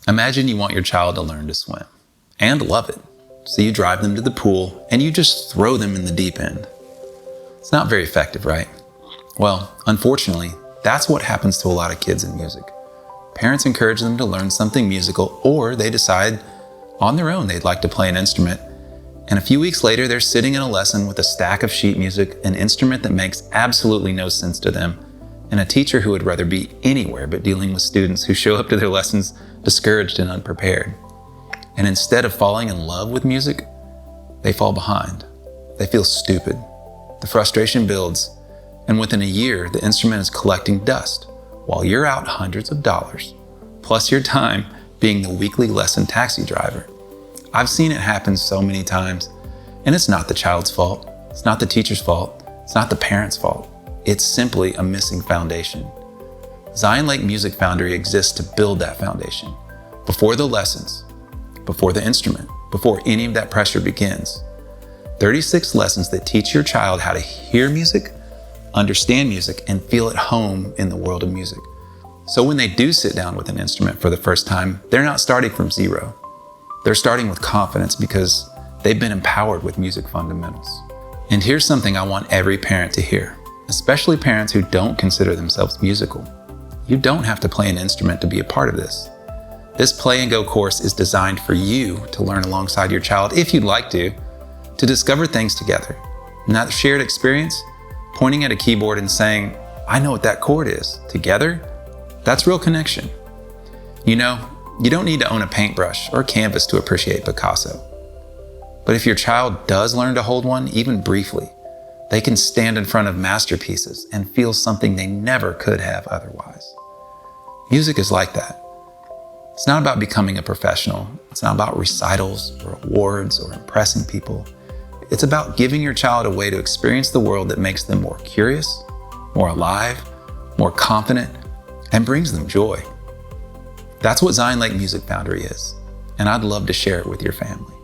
Imagine you want your child to learn to swim and love it. So you drive them to the pool and you just throw them in the deep end. It's not very effective, right? Well, unfortunately, that's what happens to a lot of kids in music. Parents encourage them to learn something musical, or they decide on their own they'd like to play an instrument. And a few weeks later, they're sitting in a lesson with a stack of sheet music, an instrument that makes absolutely no sense to them, and a teacher who would rather be anywhere but dealing with students who show up to their lessons discouraged and unprepared. And instead of falling in love with music, they fall behind. They feel stupid. The frustration builds, and within a year, the instrument is collecting dust while you're out hundreds of dollars, plus your time being the weekly lesson taxi driver. I've seen it happen so many times, and it's not the child's fault. It's not the teacher's fault. It's not the parent's fault. It's simply a missing foundation. Zion Lake Music Foundry exists to build that foundation. Before the lessons, before the instrument, before any of that pressure begins. 36 lessons that teach your child how to hear music, understand music, and feel at home in the world of music. So when they do sit down with an instrument for the first time, they're not starting from zero. They're starting with confidence because they've been empowered with music fundamentals. And here's something I want every parent to hear, especially parents who don't consider themselves musical. You don't have to play an instrument to be a part of this. This Play and Go course is designed for you to learn alongside your child, if you'd like to discover things together. And that shared experience, pointing at a keyboard and saying, I know what that chord is, together, that's real connection. You know, you don't need to own a paintbrush or canvas to appreciate Picasso. But if your child does learn to hold one, even briefly, they can stand in front of masterpieces and feel something they never could have otherwise. Music is like that. It's not about becoming a professional. It's not about recitals or awards or impressing people. It's about giving your child a way to experience the world that makes them more curious, more alive, more confident, and brings them joy. That's what Zion Lake Music Foundry is, and I'd love to share it with your family.